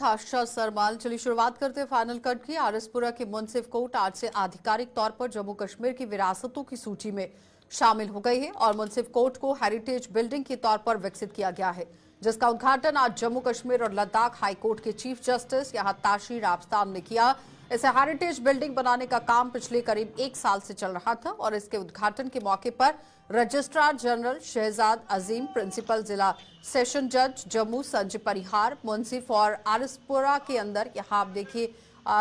आशा सरमाल। चलिए शुरुआत करते हैं फाइनल कट की। आरएसपुरा की मुंसिफ कोर्ट आज से आधिकारिक तौर पर जम्मू कश्मीर की विरासतों की सूची में शामिल हो गई है और मुंसिफ कोर्ट को हेरिटेज बिल्डिंग के तौर पर विकसित किया गया है, जिसका उद्घाटन आज जम्मू कश्मीर और लद्दाख हाईकोर्ट के चीफ जस्टिस यहां ताशीर आफताब ने किया। इसे हेरिटेज बिल्डिंग बनाने का काम पिछले करीब 1 साल से चल रहा था और इसके उद्घाटन के मौके पर रजिस्ट्रार जनरल शहजाद अजीम, प्रिंसिपल जिला सेशन जज जम्मू संजय परिहार, मुंसिफ और आरएसपुरा के अंदर यहां आप देखिए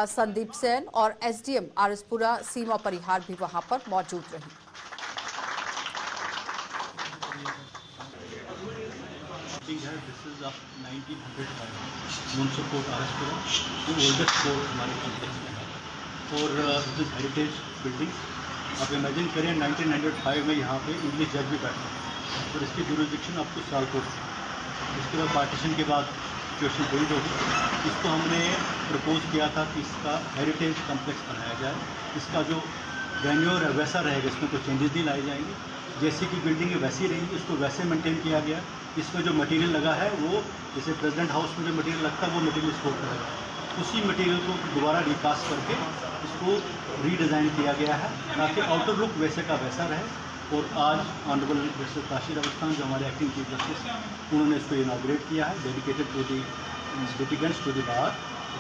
संदीप सेन और एसडीएम आरएसपुरा सीमा परिहार भी वहां पर मौजूद रही। है this is of 1905 munsif court RS Pura, जो ओल्डेस्ट कोर्ट हमारे कॉम्प्लेक्स में है और दिस हेरिटेज बिल्डिंग आप इमेजिन करें 1905 में यहाँ पे इंग्लिश जज भी बैठे हैं और इसकी जुरिडिक्शन अप टू सियालकोट। इसके बाद पार्टीशन के बाद सिचुएशन बिल्ड होगी। इसको हमने प्रपोज किया था कि इसका हेरिटेज कॉम्प्लेक्स बनाया जाए। इसका जो वेन्यूर है वैसा रहेगा, इसमें कोई चेंजेस नहीं लाए जाएंगे। जैसी कि बिल्डिंग वैसी रहेगी, उसको वैसे मेंटेन किया गया। इसमें जो मटेरियल लगा है वो जैसे प्रेसिडेंट हाउस में जो मटेरियल लगता है वो मटेरियल स्टोर करेगा। उसी मटेरियल को दोबारा रिकास्ट करके इसको रीडिज़ाइन किया गया है ताकि आउटर लुक वैसे का वैसा रहे। और आज ऑनरेबल जस्टिस ताशीर अवस्थान जो हमारे एक्टिंग चीफ जस्टिस, उन्होंने इसको इनाग्रेट किया है dedicated to the litigants to the bar,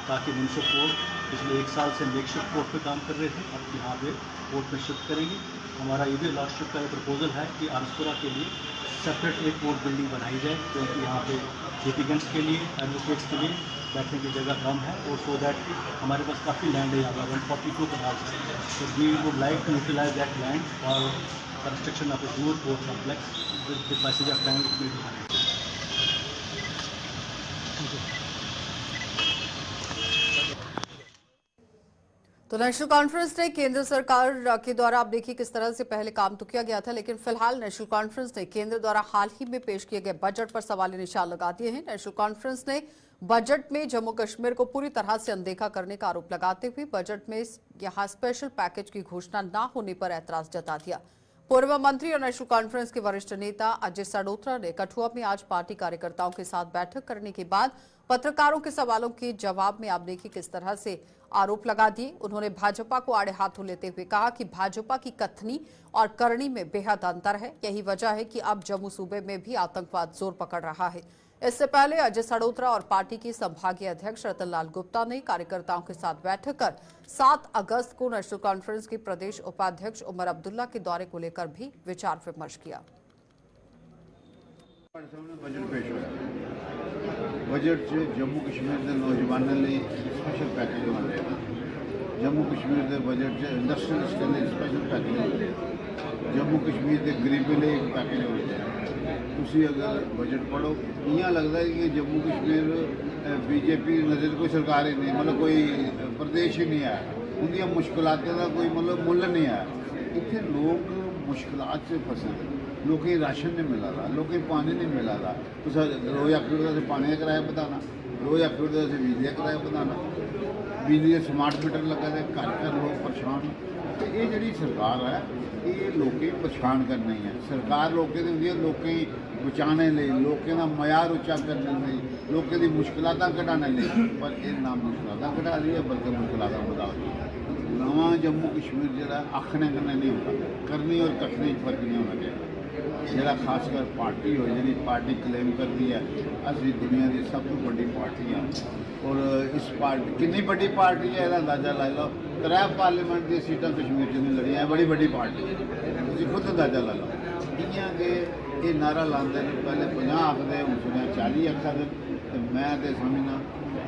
ताकि मुंसिफ कोर्ट पिछले 1 साल से मेकशिफ्ट कोर्ट पे काम कर रहे थे, अब यहाँ पे कोर्ट में शिफ्ट करेंगे। हमारा ये भी लॉर्डशिप का ये प्रपोजल है कि आरएसपुरा के लिए सेपरेट एक कोर्ट बिल्डिंग बनाई जाए, क्योंकि यहाँ पे लिटिगेंट्स के लिए, एडवोकेट्स के लिए बैठने की जगह कम है और सो दैट हमारे पास काफ़ी लैंड है यहाँ पर 142 कनाल है। तो we would like to utilise that land for construction of a new court complex with the passage of time it will be बनाया। तो नेशनल कॉन्फ्रेंस ने केंद्र सरकार के द्वारा आप देखिए किस तरह से पहले काम तो किया गया था, लेकिन फिलहाल नेशनल कॉन्फ्रेंस ने केंद्र द्वारा हाल ही में पेश किए गए बजट पर सवालिया निशान लगा दिए हैं। नेशनल कॉन्फ्रेंस ने बजट में जम्मू कश्मीर को पूरी तरह से अनदेखा करने का आरोप लगाते हुए बजट में यहां स्पेशल पैकेज की घोषणा न होने पर ऐतराज जता दिया। पूर्व मंत्री और नेशनल कॉन्फ्रेंस के वरिष्ठ नेता अजय सडोत्रा ने कठुआ में आज पार्टी कार्यकर्ताओं के साथ बैठक करने के बाद पत्रकारों के सवालों के जवाब में आप देखिए किस तरह से आरोप लगा दिए। उन्होंने भाजपा को आड़े हाथों लेते हुए कहा कि भाजपा की कथनी और करनी में बेहद अंतर है। यही वजह है कि अब जम्मू सूबे में भी आतंकवाद जोर पकड़ रहा है। इससे पहले अजय सडोत्रा और पार्टी के संभागीय अध्यक्ष रतन लाल गुप्ता ने कार्यकर्ताओं के साथ बैठक कर 7 अगस्त को नेशनल कॉन्फ्रेंस के प्रदेश उपाध्यक्ष उमर अब्दुल्ला के दौरे को लेकर भी विचार विमर्श किया। बजट से जम्मू कश्मीर के नौजवानों लिए स्पेशल पैकेज बन रहा है। जम्मू कश्मीर के बजट से इंडस्ट्रियलिस्ट के लिए स्पेशल पैकेज बन रहा है। जम्मू कश्मीर के गरीबों लिए एक पैकेज बन रहा है। तुसी अगर बजट पढ़ो इं लगता है कि जम्मू कश्मीर बीजेपी नज़र कोई सरकार ही नहीं, मतलब कोई प्रदेश ही नहीं है। उनकी मुश्किलातों का कोई मतलब मुल नहीं है। इतने लोग मुश्किलात से फंसे, लोग राशन नहीं मिला रहा, लोग पानी नहीं मिला रहा। तो रोज़ आखिर से पानी का किराया बताना, रोज़ आखिर से बिजली का किराया बताना, बिजली स्मार्ट मीटर लगा है, घर लोग परेशान। तो ये जी सरकार है ये लोग परेशान करनी है। सरकार लोगों की होंगी लोग बचाने लिए, लोगों का मयार उच्चा करने लिए, लोगों की मुश्किलात घटाने लिए, पर ये ना मुश्किलात घटा रही है बल्कि मुश्किलात बढ़ा रही है। नवा जम्मू कश्मीर जो आखने कन्नै नहीं होता, करनी और कखने फर्क नहीं होना चाहिए। जरा खासकर पार्टी हो जी पार्टी क्लेम करती है असली दुनिया की सब तो बड़ी पार्टी है और इस पार्टी कितनी बड़ी पार्टी है यह अंदाजा ला लो। 3 पार्लीमेंट की सीटा कश्मीर में लड़ी है, बड़ी बड़ी पार्टी है, तुम खुद अंदाजा ला लो। इं कि ये नारा लाते हैं पहले 50 आखते हूँ सुनिया 40 आखा। तो मैं तो समझना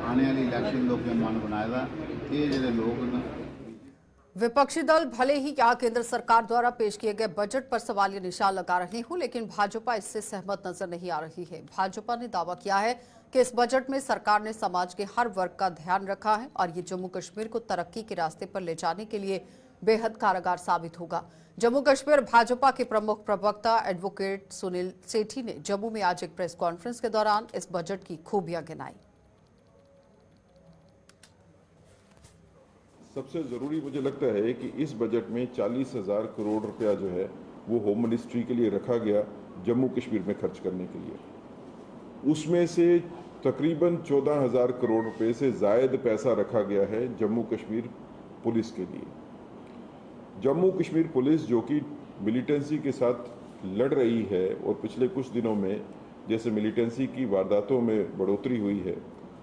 आने वाली इलैक्शन लोगों मन बनाया ये जो लोग न विपक्षी दल भले ही यहां केंद्र सरकार द्वारा पेश किए गए बजट पर सवालिया निशान लगा रहे हो, लेकिन भाजपा इससे सहमत नजर नहीं आ रही है। भाजपा ने दावा किया है कि इस बजट में सरकार ने समाज के हर वर्ग का ध्यान रखा है और ये जम्मू कश्मीर को तरक्की के रास्ते पर ले जाने के लिए बेहद कारगर साबित होगा। जम्मू कश्मीर भाजपा के प्रमुख प्रवक्ता एडवोकेट सुनील सेठी ने जम्मू में आज एक प्रेस कॉन्फ्रेंस के दौरान इस बजट की खूबियां गिनाई। सबसे ज़रूरी मुझे लगता है कि इस बजट में 40,000 करोड़ रुपया जो है वो होम मिनिस्ट्री के लिए रखा गया जम्मू कश्मीर में खर्च करने के लिए। उसमें से तकरीबन 14,000 करोड़ रुपए से ज़ायद पैसा रखा गया है जम्मू कश्मीर पुलिस के लिए। जम्मू कश्मीर पुलिस जो कि मिलिटेंसी के साथ लड़ रही है और पिछले कुछ दिनों में जैसे मिलिटेंसी की वारदातों में बढ़ोतरी हुई है,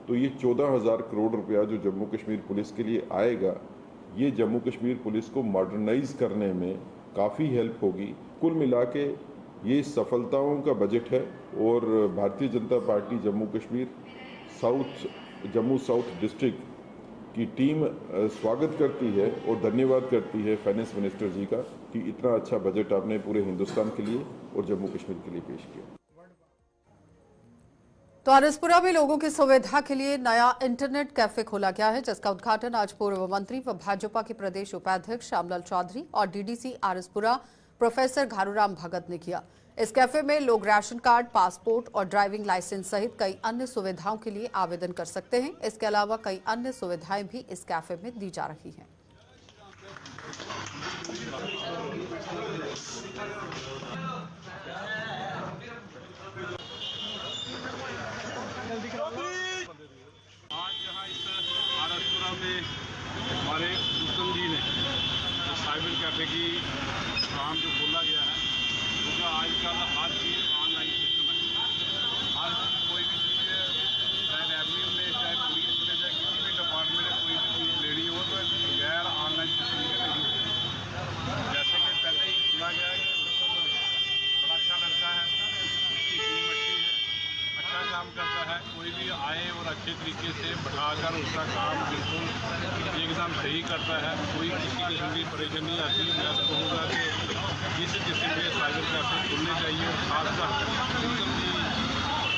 तो ये 14,000 करोड़ रुपया जो जम्मू कश्मीर पुलिस के लिए आएगा, ये जम्मू कश्मीर पुलिस को मॉडर्नाइज करने में काफ़ी हेल्प होगी। कुल मिला के ये सफलताओं का बजट है और Bharatiya Janata party Jammu Kashmir Jammu south district की टीम स्वागत करती है और धन्यवाद करती है फाइनेंस मिनिस्टर जी का कि इतना अच्छा बजट आपने पूरे हिंदुस्तान के लिए और जम्मू कश्मीर के लिए पेश किया। तो आरएसपुरा में लोगों की सुविधा के लिए नया इंटरनेट कैफे खोला गया है, जिसका उद्घाटन आज पूर्व मंत्री व भाजपा के प्रदेश उपाध्यक्ष श्यामलाल चौधरी और डीडीसी आरएसपुरा प्रोफेसर घारूराम भगत ने किया। इस कैफे में लोग राशन कार्ड, पासपोर्ट और ड्राइविंग लाइसेंस सहित कई अन्य सुविधाओं के लिए आवेदन कर सकते हैं। इसके अलावा कई अन्य सुविधाएं भी इस कैफे में दी जा रही हैं। आज यहाँ इस आरएसपुरा में हमारे उत्तम जी ने साइबर कैफे की काम जो खोला गया है, क्योंकि आजकल हर चीज़ ऑनलाइन सिस्टम है। हर कोई भी चीज़ चाहे रेवन्यू में, चाहे पुलिस में, चाहे किसी भी डिपार्टमेंट में कोई भी चीज़ लेनी हो तो बगैर ऑनलाइन सिस्टम के नहीं होती। जैसे कि पहले ही सुना गया कि बड़ा अच्छा लड़का है, उसकी टीम अच्छी है, अच्छा काम करता है, कोई भी आए और अच्छे तरीके से बैठाकर उसका काम बिल्कुल एकदम सही करता है, कोई किसी किस्म की परेशानी आती है। मैं तो कहूँगा कि जिस किस्म के साइबर कैफे खुलने चाहिए और खासकर उत्तम जी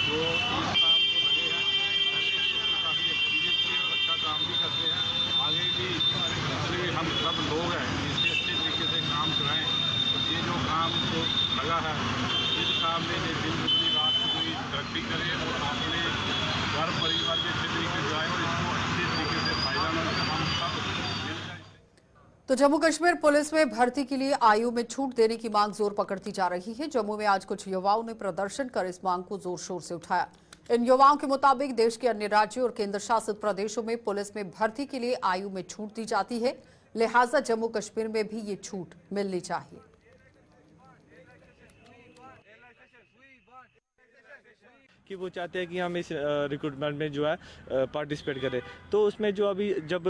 जो इस काम को लगे हैं, पहले भी इसमें काफ़ी एक्सपीरियंस है और अच्छा काम भी करते हैं। आगे भी जितने हम सब लोग हैं इससे अच्छे तरीके से काम कराएँ। ये जो काम को लगा है, इस काम में ये दिन दुगनी रात दुगनी तरक्की करें और अपने घर परिवार के अच्छे तरीके से जाए और इसको अच्छे तरीके से फायदा मिले। हम सब मिलकर। तो जम्मू कश्मीर पुलिस में भर्ती के लिए आयु में छूट देने की मांग जोर पकड़ती जा रही है। जम्मू में आज कुछ युवाओं ने प्रदर्शन कर इस मांग को जोर शोर से उठाया। इन युवाओं के मुताबिक देश के अन्य राज्यों और केंद्र शासित प्रदेशों में पुलिस में भर्ती के लिए आयु में छूट दी जाती है, लिहाजा जम्मू कश्मीर में भी ये छूट मिलनी चाहिए। कि वो चाहते हैं कि हम इस रिक्रूटमेंट में जो है पार्टिसिपेट करें। तो उसमें जो अभी जब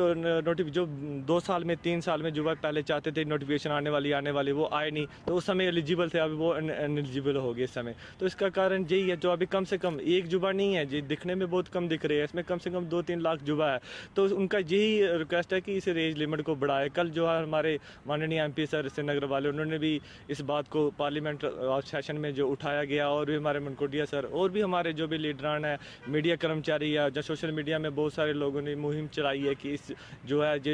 जो 2 साल में 3 साल में जो है पहले चाहते थे नोटिफिकेशन आने वाली वो आए नहीं, तो उस समय एलिजिबल थे, अभी वो अनएलिजिबल हो गए इस समय। तो इसका कारण यही है, जो अभी कम से कम एक जुबा नहीं है, जो दिखने में बहुत कम दिख रही है, इसमें कम से कम 2-3 लाख जुबा है। तो उनका यही रिक्वेस्ट है कि इस एज लिमिट को बढ़ाए। कल जो है हमारे माननीय MP सर श्रीनगर वाले, उन्होंने भी इस बात को पार्लियामेंट सेशन में जो उठाया गया, और भी हमारे मनकोटिया सर और भी हमारे जो भी लीडरान है, मीडिया कर्मचारी है, जो सोशल मीडिया में बहुत सारे लोगों ने मुहिम चलाई है कि इस जो है जो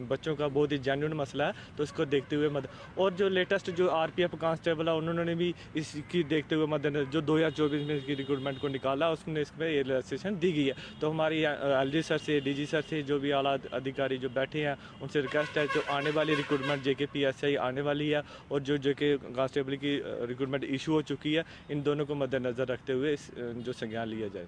बच्चों का बहुत ही जेन्युइन मसला है, तो इसको देखते हुए और जो लेटेस्ट जो RPF कांस्टेबल है, उन्होंने भी इसकी देखते हुए मद्देनजर जो 2024 में इसकी रिक्रूटमेंट को निकाला, उसमें इसमें ये रिलैक्सेशन दी गई है। तो हमारी LG सर से, DG सर से, जो भी आला अधिकारी जो बैठे हैं, उनसे रिक्वेस्ट है जो आने वाली रिक्रूटमेंट JK PSI आने वाली है और जो JK कांस्टेबल की रिक्रूटमेंट इशू हो चुकी है, इन दोनों को मद्देनजर रखते हुए जो संज्ञान लिया जाए।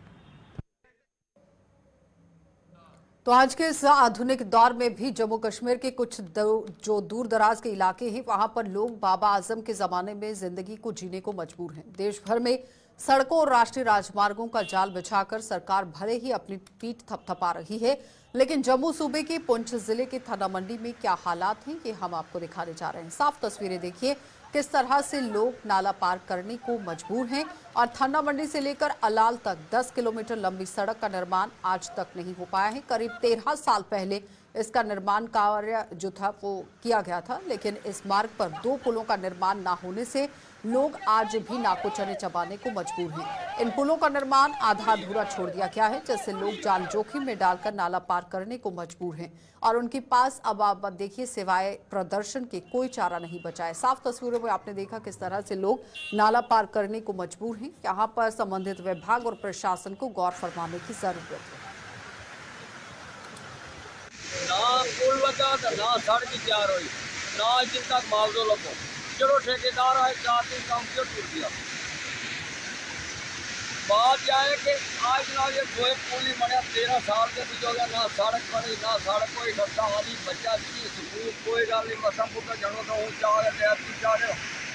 तो आज के इस आधुनिक दौर में भी जम्मू कश्मीर के कुछ जो दूर दराज के इलाके हैं, वहां पर लोग बाबा आजम के जमाने में जिंदगी को जीने को मजबूर हैं। देश भर में सड़कों और राष्ट्रीय राजमार्गों का जाल बिछाकर सरकार भले ही अपनी पीठ थपथपा रही है, लेकिन जम्मू सूबे के पुंछ जिले के थाना मंडी में क्या हालात हैं, ये हम आपको दिखाने जा रहे हैं। साफ तस्वीरें देखिए किस तरह से लोग नाला पार करने को मजबूर हैं, और थाना मंडी से लेकर अलाल तक 10 किलोमीटर लंबी सड़क का निर्माण आज तक नहीं हो पाया है। करीब 13 साल पहले इसका निर्माण कार्य जो था वो किया गया था, लेकिन इस मार्ग पर 2 पुलों का निर्माण न होने से लोग आज भी नाको चने चबाने को मजबूर हैं। इन पुलों का निर्माण आधा अधूरा छोड़ दिया गया है, जिससे लोग जान जोखिम में डालकर नाला पार करने को मजबूर हैं, और उनके पास अब आप देखिए सिवाय प्रदर्शन के कोई चारा नहीं बचा है। साफ तस्वीरों में आपने देखा किस तरह से लोग नाला पार करने को मजबूर हैं। यहाँ पर संबंधित विभाग और प्रशासन को गौर फरमाने की जरूरत है। ना पुल लगा ना सड़क तैयार हुई, ना जिन तक मुआवजा लगो। चलो ठेकेदार है 4 दिन काम क्यों टूट गया। बात यह है कि आज ना ये कोई पुल बने 13 साल के बीच हो गया, ना सड़क बनी, ना सड़क कोई रस्ता वाली बच्चा की स्कूल कोई गल नहीं, मसा पुट जनो तो ऊंचा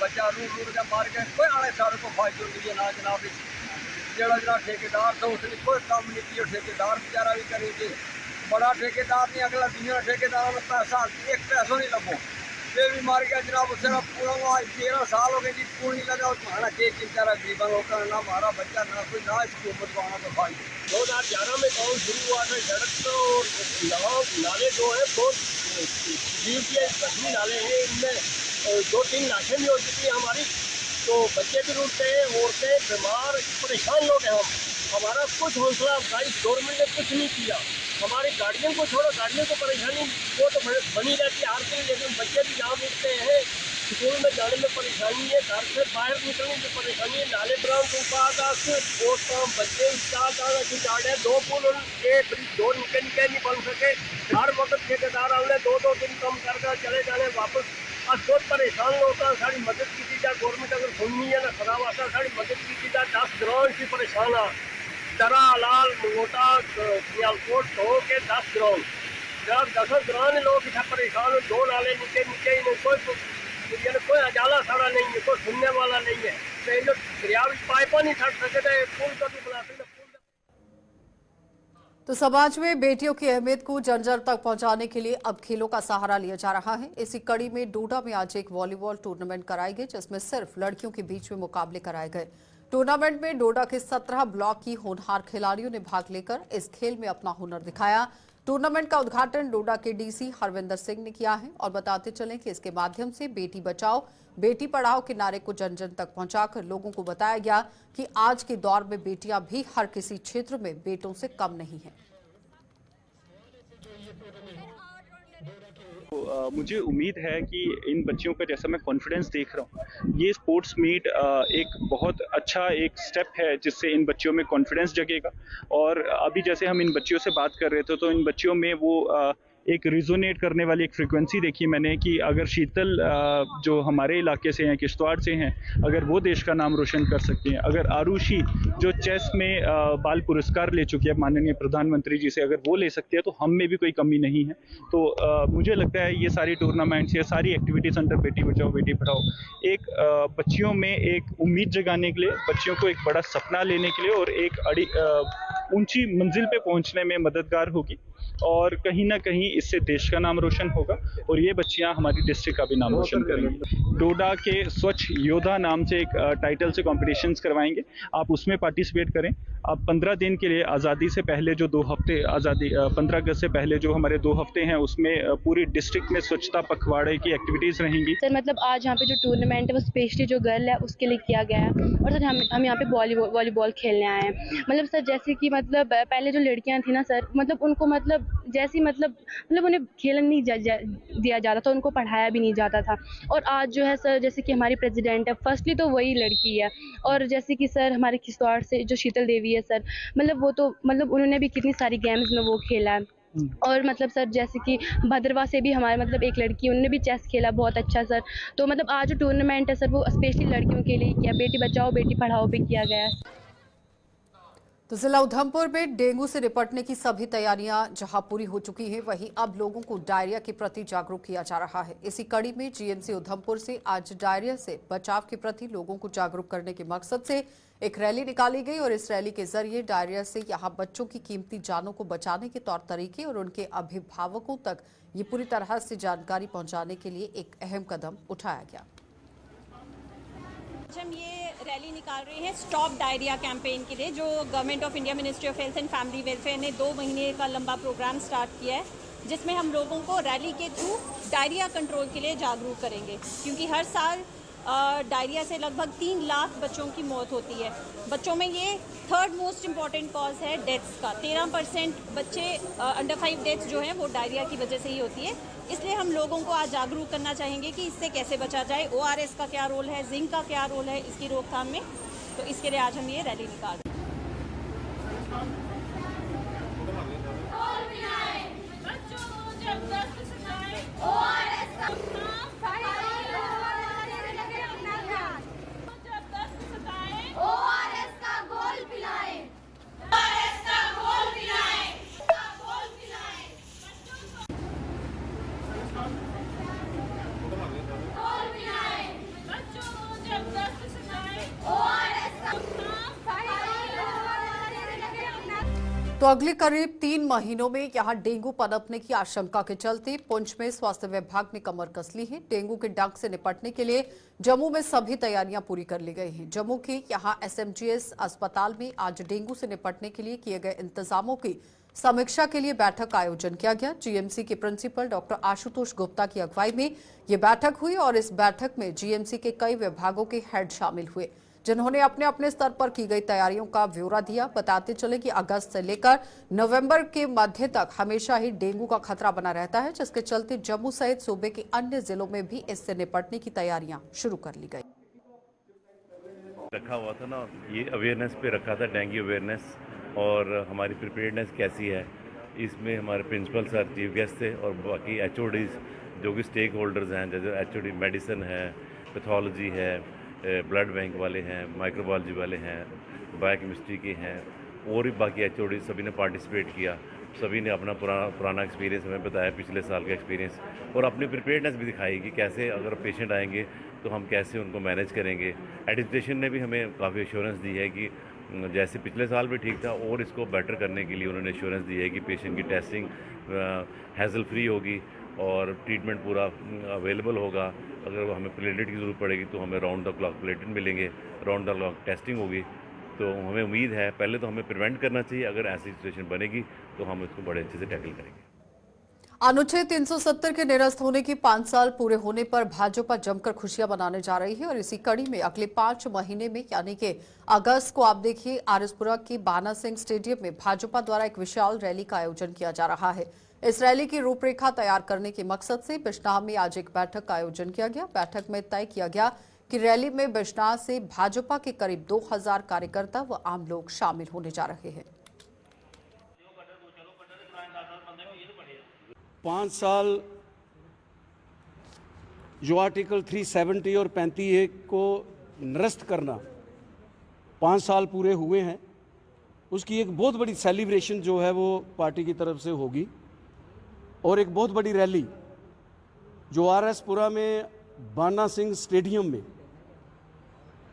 बच्चा रूट के मार के कोई आने सड़क को फायदे नहीं है ना जनाब। जरा जरा ठेकेदार तो उसने कोई काम नहीं किया, ठेकेदार बेचारा भी करेंगे, बड़ा ठेकेदार नहीं, अगला दुनिया ठेकेदार में पैसा एक पैसों नहीं लगो, ये भी मार गया जनाब। उससे पूरा 13 साल हो गए जी, पूल नहीं लगा, तुम्हारा केक बेचारा गरीबा लोग ना हमारा बच्चा ना कोई ना इस हुकूमत को आना तो भाई। 2011 में गाँव शुरू हुआ था, सड़क तो नाले जो है बहुत जीव के गठनी नाले हैं, इनमें 2-3 लाशें भी हो चुकी है हमारी, तो बच्चे भी रुकते हैं, औरतें बीमार परेशान लोग हैं। हमारा कुछ हौसला अफजाई गवर्नमेंट ने कुछ नहीं किया, हमारी गाड़ियों को छोड़ो, गाड़ियों को परेशानी वो तो बनी रहती है हर दिन, लेकिन बच्चे भी यहाँ उठते हैं, स्कूल में जाने में परेशानी है, घर से बाहर निकलने में परेशानी है, नाले ब्राउन बच्चे 2 पुल 1 ब्रिज 2 निके नहीं बन सके, हर वक्त ठेकेदार आने 2-2 दिन कम कर चले जाने वापस, अब बहुत परेशान होता है। सारी मदद की जाए, गवर्नमेंट अगर सुननी है ना खराब आता, सारी मदद की जाए। 10 ग्राउंड की परेशान है, दरा लाल मोटा सियालकोट हो के 10 ग्राउंड, जब 10 ग्राउंड लोग इतना परेशान हो, 2 नाले नीचे कोई अजाला सारा नहीं है, कोई सुनने वाला नहीं है, तो जो दरिया पाइपा नहीं छट सके थे, पुल का भी बना सकते। तो समाज में बेटियों की अहमियत को जन जन तक पहुंचाने के लिए अब खेलों का सहारा लिया जा रहा है। इसी कड़ी में डोडा में आज एक वॉलीबॉल टूर्नामेंट कराई गई, जिसमें सिर्फ लड़कियों के बीच में मुकाबले कराए गए। टूर्नामेंट में डोडा के 17 ब्लॉक की होनहार खिलाड़ियों ने भाग लेकर इस खेल में अपना हुनर दिखाया। टूर्नामेंट का उद्घाटन डोडा के डीसी हरविंदर सिंह ने किया है और बताते चलें कि इसके माध्यम से बेटी बचाओ बेटी पढ़ाओ के नारे को जन जन तक पहुंचाकर लोगों को बताया गया कि आज के दौर में बेटियां भी हर किसी क्षेत्र में बेटों से कम नहीं हैं। मुझे उम्मीद है कि इन बच्चियों का जैसा मैं कॉन्फिडेंस देख रहा हूँ, ये स्पोर्ट्स मीट एक बहुत अच्छा एक स्टेप है जिससे इन बच्चियों में कॉन्फिडेंस जगेगा। और अभी जैसे हम इन बच्चियों से बात कर रहे थे तो इन बच्चियों में वो एक रिजोनेट करने वाली एक फ्रिक्वेंसी देखी मैंने कि अगर शीतल जो हमारे इलाके से हैं, किश्तवाड़ से हैं, अगर वो देश का नाम रोशन कर सकती हैं, अगर आरुषि जो चेस में बाल पुरस्कार ले चुकी है माननीय प्रधानमंत्री जी से, अगर वो ले सकती है तो हम में भी कोई कमी नहीं है। तो मुझे लगता है ये सारी टूर्नामेंट्स, ये सारी एक्टिविटीज़ अंडर बेटी बचाओ बेटी पढ़ाओ एक बच्चियों में एक उम्मीद जगाने के लिए, बच्चियों को एक बड़ा सपना लेने के लिए और एक ऊंची मंजिल पे पहुंचने में मददगार होगी और कहीं ना कहीं इससे देश का नाम रोशन होगा और ये बच्चियां हमारी डिस्ट्रिक्ट का भी नाम रोशन करेंगी। डोडा के स्वच्छ योद्धा नाम से एक टाइटल से कॉम्पिटिशन्स करवाएंगे, आप उसमें पार्टिसिपेट करें। आप 15 दिन के लिए आज़ादी से पहले जो 2 हफ्ते 15 अगस्त से पहले जो हमारे 2 हफ्ते हैं उसमें पूरी डिस्ट्रिक्ट में स्वच्छता पखवाड़े की एक्टिविटीज़ रहेंगी। सर मतलब आज यहाँ पे जो टूर्नामेंट है वो स्पेशली जो गर्ल है उसके लिए किया गया है और सर हम यहाँ पे वॉलीबॉल खेलने आए हैं। मतलब सर जैसे कि मतलब पहले जो लड़कियाँ थी ना सर, मतलब उनको मतलब जैसी मतलब उन्हें खेलने नहीं दिया जाता था, उनको पढ़ाया भी नहीं जाता था। और आज जो है सर जैसे कि हमारी प्रेसिडेंट है, फर्स्टली तो वही लड़की है और जैसे कि सर हमारे किश्तवाड़ से जो शीतल देवी है सर, मतलब वो तो मतलब उन्होंने भी कितनी सारी गेम्स में वो खेला है। और मतलब सर जैसे कि भद्रवा से भी हमारे मतलब एक लड़की, उन्होंने भी चेस खेला बहुत अच्छा सर। तो मतलब आज जो टूर्नामेंट है सर वो स्पेशली लड़कियों के लिए किया, बेटी बचाओ बेटी पढ़ाओ पे किया गया है। तो जिला उधमपुर में डेंगू से निपटने की सभी तैयारियां जहां पूरी हो चुकी हैं, वहीं अब लोगों को डायरिया के प्रति जागरूक किया जा रहा है। इसी कड़ी में जीएमसी उधमपुर से आज डायरिया से बचाव के प्रति लोगों को जागरूक करने के मकसद से एक रैली निकाली गई और इस रैली के जरिए डायरिया से यहां बच्चों की कीमती जानों को बचाने के तौर तरीके और उनके अभिभावकों तक ये पूरी तरह से जानकारी पहुंचाने के लिए एक अहम कदम उठाया गया। हम ये रैली निकाल रहे हैं स्टॉप डायरिया कैंपेन के लिए, जो government of India ministry of health and family welfare ने 2 महीने का लंबा प्रोग्राम स्टार्ट किया है, जिसमें हम लोगों को रैली के थ्रू डायरिया कंट्रोल के लिए जागरूक करेंगे। क्योंकि हर साल डायरिया से लगभग 3 लाख बच्चों की मौत होती है। बच्चों में ये 3rd मोस्ट इम्पॉर्टेंट कॉज है डेथ्स का। 13% बच्चे अंडर 5 डेथ्स जो हैं वो डायरिया की वजह से ही होती है। इसलिए हम लोगों को आज जागरूक करना चाहेंगे कि इससे कैसे बचा जाए, ORS का क्या रोल है, जिंक का क्या रोल है इसकी रोकथाम में। तो इसके लिए आज हम ये रैली निकाल रहे हैं। ORS का गोल पिला तो अगले करीब 3 महीनों में यहां डेंगू पनपने की आशंका के चलते पुंछ में स्वास्थ्य विभाग ने कमर कस ली है। डेंगू के डंक से निपटने के लिए जम्मू में सभी तैयारियां पूरी कर ली गई हैं। जम्मू के यहां SMGS अस्पताल में आज डेंगू से निपटने के लिए किए गए इंतजामों की समीक्षा के लिए बैठक का आयोजन किया गया। GMC के प्रिंसिपल डॉक्टर आशुतोष गुप्ता की अगुवाई में ये बैठक हुई और इस बैठक में GMC के कई विभागों के हेड शामिल हुए, जिन्होंने अपने अपने स्तर पर की गई तैयारियों का ब्यौरा दिया। बताते चले कि अगस्त से लेकर नवंबर के मध्य तक हमेशा ही डेंगू का खतरा बना रहता है, जिसके चलते जम्मू सहित सूबे के अन्य जिलों में भी इससे निपटने की तैयारियां शुरू कर ली गई। रखा हुआ था ना, ये अवेयरनेस पे रखा था, डेंगू अवेयरनेस और हमारी प्रिपेयर्डनेस कैसी है। इसमें हमारे प्रिंसिपल सर चीफ गेस्ट थे और बाकी HODs जो कि स्टेक होल्डर्स हैं, जैसे HOD मेडिसिन है, पैथोलॉजी है, ब्लड बैंक वाले हैं, माइक्रोबायोलॉजी वाले हैं, बायोकेमिस्ट्री के हैं और भी बाकी HOD सभी ने पार्टिसिपेट किया। सभी ने अपना पुराना एक्सपीरियंस हमें बताया, पिछले साल का एक्सपीरियंस, और अपनी प्रिपेयर्डनेस भी दिखाई कि कैसे अगर पेशेंट आएंगे तो हम कैसे उनको मैनेज करेंगे। एडमिनिस्ट्रेशन ने भी हमें काफ़ी एश्योरेंस दी है कि जैसे पिछले साल भी ठीक था और इसको बेटर करने के लिए उन्होंने एश्योरेंस दी है कि पेशेंट की टेस्टिंग हैज़ल फ्री होगी और ट्रीटमेंट पूरा अवेलेबल होगा। अगर हमें प्लेटेलेट की ज़रूरत पड़ेगी तो हमें राउंड द क्लॉक प्लेटेलेट मिलेंगे, राउंड द क्लॉक टेस्टिंग होगी। तो हमें उम्मीद है, पहले तो हमें प्रिवेंट करना चाहिए, अगर ऐसी सिचुएशन बनेगी तो हम इसको बड़े अच्छे से टैकल करेंगे। अनुच्छेद 370 के निरस्त होने की 5 साल पूरे होने पर भाजपा जमकर खुशियां मनाने जा रही है और इसी कड़ी में अगले 5 महीने में यानी कि अगस्त को आप देखिए आरएसपुरा के बाना सिंह स्टेडियम में भाजपा द्वारा एक विशाल रैली का आयोजन किया जा रहा है। इस रैली की रूपरेखा तैयार करने के मकसद से बिश्नाह में आज एक बैठक का आयोजन किया गया। बैठक में तय किया गया कि रैली में बिश्नाह से भाजपा के करीब 2000 कार्यकर्ता व आम लोग शामिल होने जा रहे हैं। 5 साल जो आर्टिकल 370 और 35A को निरस्त करना 5 साल पूरे हुए हैं, उसकी एक बहुत बड़ी सेलिब्रेशन जो है वो पार्टी की तरफ से होगी और एक बहुत बड़ी रैली जो आरएसपुरा में बाना सिंह स्टेडियम में,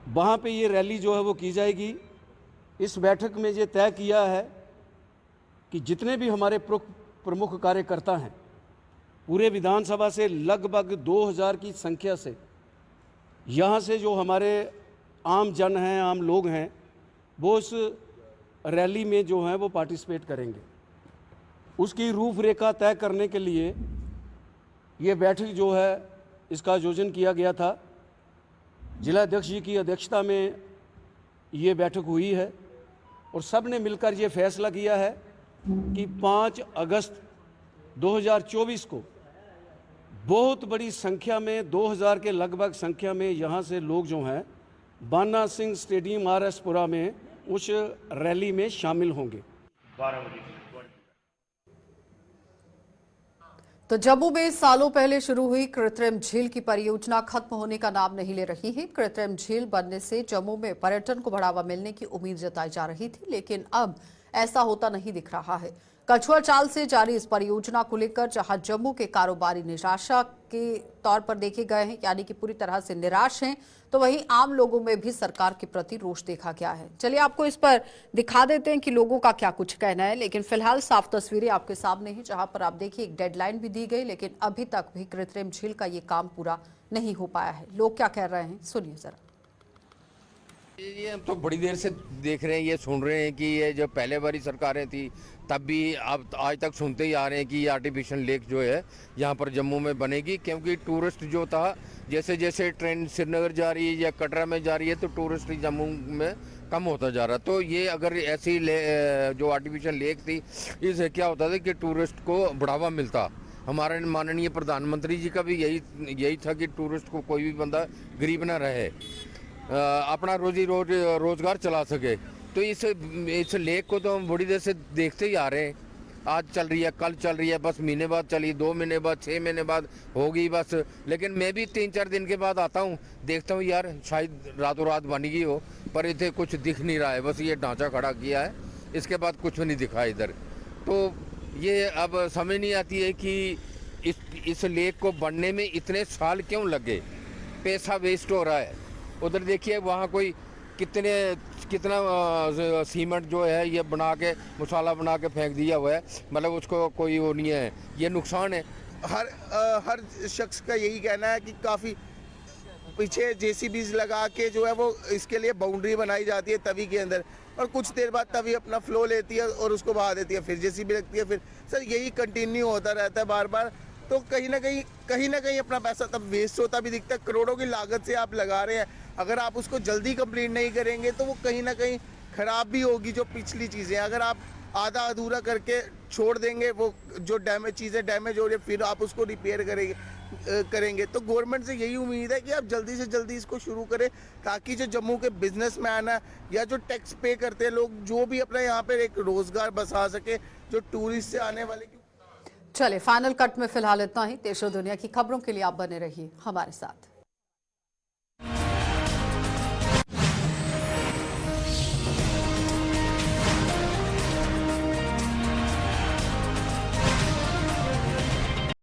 वहाँ पे ये रैली जो है वो की जाएगी। इस बैठक में ये तय किया है कि जितने भी हमारे प्रमुख कार्यकर्ता हैं पूरे विधानसभा से लगभग 2000 की संख्या से, यहाँ से जो हमारे आम जन हैं, आम लोग हैं, वो उस रैली में जो है वो पार्टिसिपेट करेंगे। उसकी रूपरेखा तय करने के लिए ये बैठक जो है इसका आयोजन किया गया था। जिला अध्यक्ष जी की अध्यक्षता में ये बैठक हुई है और सब ने मिलकर ये फैसला किया है कि 5 अगस्त 2024 को बहुत बड़ी संख्या में 2000 के लगभग संख्या में यहाँ से लोग जो हैं बाना सिंह स्टेडियम आरएसपुरा में उस रैली में शामिल होंगे। 12 बजे। तो जम्मू में सालों पहले शुरू हुई कृत्रिम झील की परियोजना खत्म होने का नाम नहीं ले रही है। कृत्रिम झील बनने से जम्मू में पर्यटन को बढ़ावा मिलने की उम्मीद जताई जा रही थी, लेकिन अब ऐसा होता नहीं दिख रहा है। कछुआ चाल से जारी इस परियोजना को लेकर जहां जम्मू के कारोबारी निराशा के तौर पर देखे गए हैं, यानी कि पूरी तरह से निराश हैं, तो वहीं आम लोगों में भी सरकार के प्रति रोष देखा गया है। चलिए आपको इस पर दिखा देते हैं कि लोगों का क्या कुछ कहना है, लेकिन फिलहाल साफ तस्वीरें आपके सामने हैं, जहां पर आप देखिए एक डेडलाइन भी दी गई, लेकिन अभी तक भी कृत्रिम झील का ये काम पूरा नहीं हो पाया है। लोग क्या कह रहे हैं, सुनिए जरा। ये हम तो बड़ी देर से देख रहे हैं, ये सुन रहे हैं कि ये जो पहले वाली सरकारें थी तब भी अब आज तक सुनते ही आ रहे हैं कि ये आर्टिफिशियल लेक जो है यहाँ पर जम्मू में बनेगी, क्योंकि टूरिस्ट जो था जैसे जैसे ट्रेन श्रीनगर जा रही है या कटरा में जा रही है तो टूरिस्ट जम्मू में कम होता जा रहा। तो ये अगर ऐसी जो आर्टिफिशियल लेक थी इससे क्या होता था कि टूरिस्ट को बढ़ावा मिलता। हमारे माननीय प्रधानमंत्री जी का भी यही था कि टूरिस्ट को कोई भी बंदा गरीब ना रहे, अपना रोजगार चला सके। तो इस लेक को तो हम बड़ी देर से देखते ही आ रहे हैं। आज चल रही है, कल चल रही है, बस महीने बाद चली, 2 महीने बाद, 6 महीने बाद होगी बस। लेकिन मैं भी 3-4 दिन के बाद आता हूँ, देखता हूँ यार शायद रातों रात बन गई हो, पर इधर कुछ दिख नहीं रहा है। बस ये ढांचा खड़ा किया है, इसके बाद कुछ नहीं दिखा इधर। तो ये अब समझ नहीं आती है कि इस लेक को बनने में इतने साल क्यों लगे, पैसा वेस्ट हो रहा है। उधर देखिए वहाँ कोई कितना सीमेंट जो है ये बना के मसाला बना के फेंक दिया हुआ है, मतलब उसको कोई वो नहीं है, ये नुकसान है। हर शख्स का यही कहना है कि काफ़ी पीछे जेसीबीज लगा के जो है वो इसके लिए बाउंड्री बनाई जाती है तवी के अंदर, और कुछ देर बाद तवी अपना फ्लो लेती है और उसको बहा देती है, फिर जेसीबी लगती है, फिर सर यही कंटिन्यू होता रहता है बार बार। तो कहीं ना कहीं अपना पैसा तब वेस्ट होता भी दिखता है। करोड़ों की लागत से आप लगा रहे हैं, अगर आप उसको जल्दी कंप्लीट नहीं करेंगे तो वो कहीं ना कहीं ख़राब भी होगी। जो पिछली चीज़ें अगर आप आधा अधूरा करके छोड़ देंगे, वो जो चीज़ें डैमेज हो रही है फिर आप उसको रिपेयर करेंगे। तो गवर्नमेंट से यही उम्मीद है कि आप जल्दी से जल्दी इसको शुरू करें, ताकि जो जम्मू के बिजनेसमैन है या जो टैक्स पे करते हैं लोग, जो भी अपना यहाँ पर एक रोज़गार बसा सके, जो टूरिस्ट से आने वाले। चले फाइनल कट में फिलहाल इतना ही। देश और दुनिया की खबरों के लिए आप बने रहिए हमारे साथ।